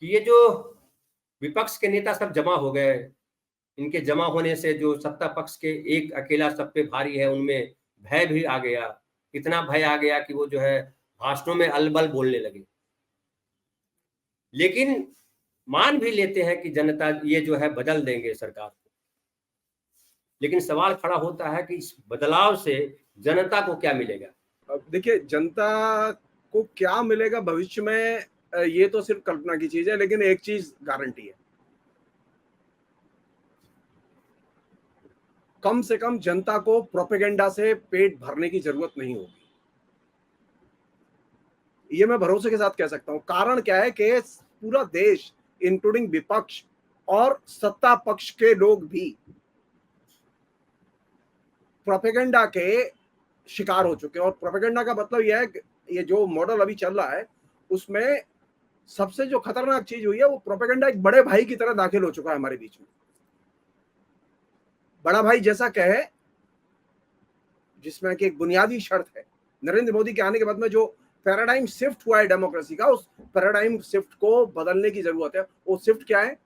कि ये जो विपक्ष के नेता सब जमा हो गए, इनके जमा होने से जो सत्ता पक्ष के एक अकेला सब पे भारी है, उनमें भय भी आ गया। इतना भय आ गया कि वो जो है भाषणों में अलबल बोलने लगे। लेकिन मान भी लेते हैं कि जनता ये जो है बदल देंगे सरकार को। लेकिन सवाल खड़ा होता है कि इस बदलाव से जनता को क्या मिलेगा? अब देखिए, जनता को क्या मिलेगा भविष्य में, ये तो सिर्फ कल्पना की चीज है, लेकिन एक चीज गारंटी है, कम से कम जनता को प्रोपेगेंडा से पेट भरने की जरूरत नहीं होगी। ये मैं भरोसे के साथ कह सकता हूं। कारण क्या है कि पूरा देश, इंक्लूडिंग विपक्ष और सत्ता पक्ष के लोग भी प्रोपेगेंडा के शिकार हो चुके हैं। और प्रोपेगेंडा का मतलब यह है कि ये जो मॉडल अभी चल रहा है, उसमें सबसे जो खतरनाक चीज हुई है, वो प्रोपेगेंडा एक बड़े भाई की तरह दाखिल हो चुका है हमारे बीच में। बड़ा भाई जैसा कहे, जिसमें कि एक बुनियादी शर्त है, नरेंद्र मोदी के आने के बाद में जो पैराडाइम शिफ्ट हुआ है डेमोक्रेसी का, उस पैराडाइम शिफ्ट को बदलने की जरूरत है। वो शिफ्ट क्या है?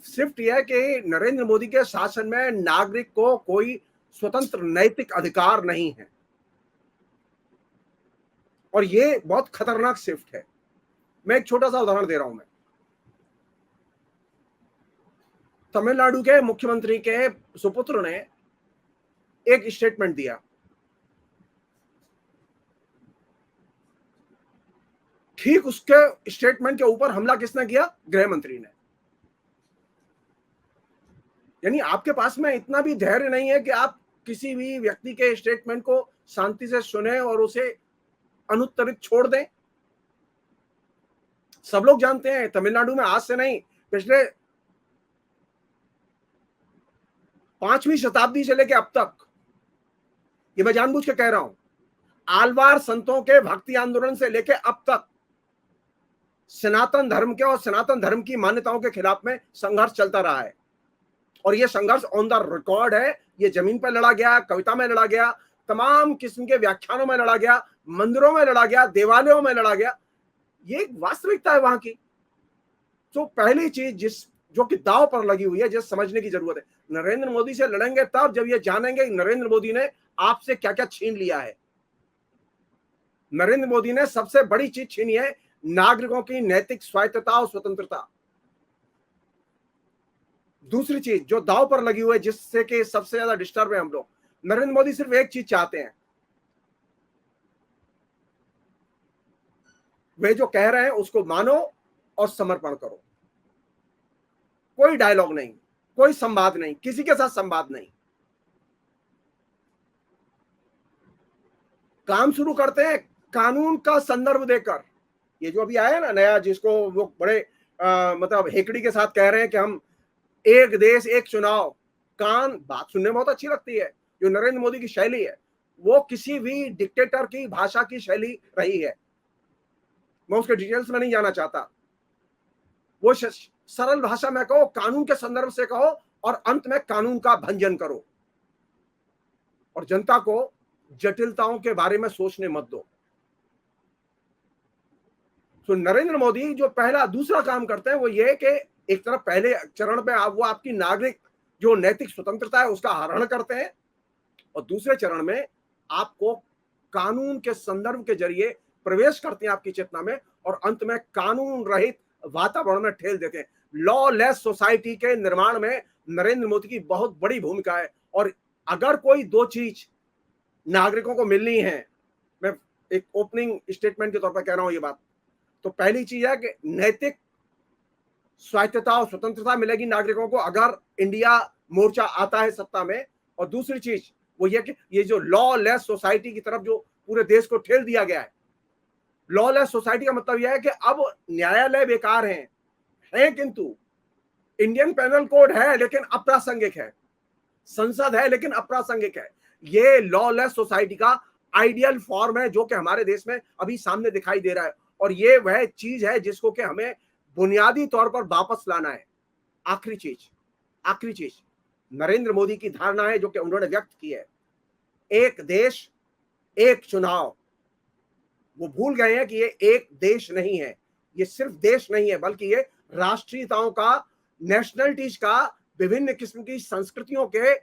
शिफ्ट यह है कि नरेंद्र मोदी के शासन में नागरिक को कोई स्वतंत्र नैतिक अधिकार नहीं है, और ये बहुत खतरनाक शिफ्ट है। मैं एक छोटा सा उदाहरण दे रहा हूं। मैं तमिलनाडु के मुख्यमंत्री के सुपुत्र ने एक स्टेटमेंट दिया। ठीक उसके स्टेटमेंट के ऊपर हमला किसने किया? गृह मंत्री ने। यानी आपके पास में इतना भी धैर्य नहीं है कि आप किसी भी व्यक्ति के स्टेटमेंट को शांति से सुने और उसे अनुत्तरित छोड़ दें। सब लोग जानते हैं, तमिलनाडु में आज से नहीं, पिछले 5वीं शताब्दी से लेकर अब तक, ये मैं जानबूझ के कह रहा हूं, आलवार संतों के भक्ति आंदोलन से लेकर अब तक सनातन धर्म के और सनातन धर्म की मान्यताओं के खिलाफ में संघर्ष चलता रहा है। और ये संघर्ष ऑन द रिकॉर्ड है। ये जमीन पर लड़ा गया, कविता में लड़ा गया, तमाम किस्म के व्याख्यानों में लड़ा गया, मंदिरों में लड़ा गया, देवालयों में लड़ा गया। ये एक वास्तविकता है वहां की। तो पहली चीज जो कि दांव पर लगी हुई है, जिस समझने की जरूरत है, नरेंद्र मोदी से लड़ेंगे तब जब ये जानेंगे कि नरेंद्र मोदी ने आपसे क्या क्या छीन लिया है। नरेंद्र मोदी ने सबसे बड़ी चीज छीनी है, नागरिकों की नैतिक स्वायत्तता और स्वतंत्रता। दूसरी चीज जो दांव पर लगी हुई है, जिससे कि सबसे ज्यादा डिस्टर्ब है हम लोग, नरेंद्र मोदी सिर्फ एक चीज चाहते हैं, वे जो कह रहे हैं उसको मानो और समर्पण करो। कोई डायलॉग नहीं, कोई संवाद नहीं, किसी के साथ संवाद नहीं। काम शुरू करते हैं कानून का संदर्भ देकर। ये जो अभी आया ना नया, जिसको वो बड़े मतलब हेकड़ी के साथ कह रहे हैं कि हम एक देश एक चुनाव। बात सुनने में बहुत अच्छी लगती है, जो नरेंद्र मोदी की शैली है, वो किसी भी डिक्टेटर की भाषा की शैली रही है। मैं उसके डिटेल्स में नहीं जाना चाहता। वो सरल भाषा में कहो, कानून के संदर्भ से कहो, और अंत में कानून का भंजन करो, और जनता को जटिलताओं के बारे में सोचने मत दो। तो नरेंद्र मोदी जो दूसरा काम करते हैं वो ये कि एक तरफ पहले चरण में वो आपकी नागरिक जो नैतिक स्वतंत्रता है उसका हरण करते हैं, और दूसरे चरण में आपको कानून के संदर्भ के जरिए प्रवेश करते हैं आपकी चेतना में, और अंत में कानून रहित वातावरण में ठेल देते हैं। लॉलेस सोसाइटी के निर्माण में नरेंद्र मोदी की बहुत बड़ी भूमिका है। और अगर कोई दो चीज नागरिकों को मिलनी है, मैं एक ओपनिंग स्टेटमेंट के तौर पर कह रहा हूं ये बात, तो पहली चीज है कि नैतिक स्वायत्तता और स्वतंत्रता मिलेगी नागरिकों को अगर इंडिया मोर्चा आता है सत्ता में। और दूसरी चीज वो ये कि ये जो लॉलेस सोसाइटी की तरफ जो पूरे देश को ठेल दिया गया है, लॉलेस सोसाइटी का मतलब यह है कि अब न्यायालय बेकार हैं, किंतु इंडियन पेनल कोड है लेकिन अप्रासंगिक है, संसद है लेकिन अप्रासंगिक है। ये लॉलेस सोसाइटी का आइडियल फॉर्म है जो कि हमारे देश में अभी सामने दिखाई दे रहा है, और ये वह चीज है जिसको कि हमें बुनियादी तौर पर वापस लाना है। आखिरी चीज नरेंद्र मोदी की धारणा है जो कि उन्होंने व्यक्त की है, एक देश एक चुनाव। वो भूल गए हैं कि ये एक देश नहीं है, ये सिर्फ देश नहीं है, बल्कि ये राष्ट्रीयताओं का, नेशनलिटीज का, विभिन्न किस्म की संस्कृतियों के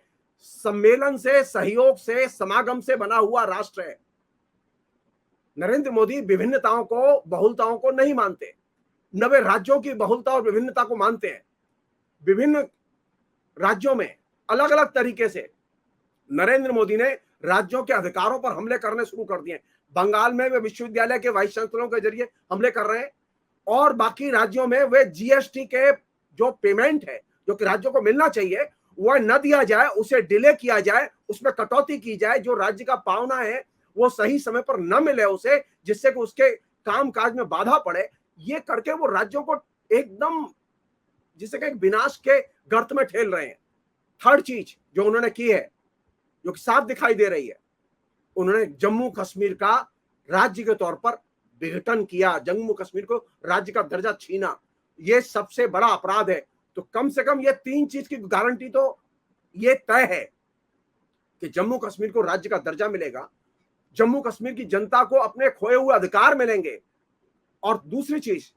सम्मेलन से, सहयोग से, समागम से बना हुआ राष्ट्र है। नरेंद्र मोदी विभिन्नताओं को, बहुलताओं को नहीं मानते, न वे राज्यों की बहुलता और विभिन्नता को मानते हैं। विभिन्न राज्यों में अलग अलग तरीके से नरेंद्र मोदी ने राज्यों के अधिकारों पर हमले करने शुरू कर दिए। बंगाल में वे विश्वविद्यालय के वाइस चांसलरों के जरिए हमले कर रहे हैं, और बाकी राज्यों में वे जीएसटी के जो पेमेंट है, जो कि राज्यों को मिलना चाहिए, वह न दिया जाए, उसे डिले किया जाए, उसमें कटौती की जाए, जो राज्य का पावना है वो सही समय पर न मिले उसे, जिससे कि उसके कामकाज में बाधा पड़े। ये करके वो राज्यों को एकदम, जिसे कि विनाश के गर्त में ठेल रहे हैं। थर्ड चीज जो उन्होंने की है, जो कि साफ दिखाई दे रही है, उन्होंने जम्मू कश्मीर का राज्य के तौर पर विघटन किया, जम्मू कश्मीर को राज्य का दर्जा छीना। ये सबसे बड़ा अपराध है। तो कम से कम ये 3 चीज की गारंटी तो ये तय है कि जम्मू कश्मीर को राज्य का दर्जा मिलेगा, जम्मू कश्मीर की जनता को अपने खोए हुए अधिकार मिलेंगे, और दूसरी चीज,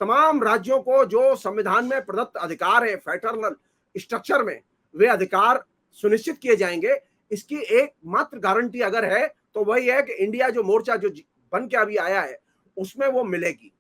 तमाम राज्यों को जो संविधान में प्रदत्त अधिकार है, फेडरल स्ट्रक्चर में, वे अधिकार सुनिश्चित किए जाएंगे। इसकी एकमात्र गारंटी अगर है तो वही है कि इंडिया जो मोर्चा जो बन के अभी आया है, उसमें वो मिलेगी।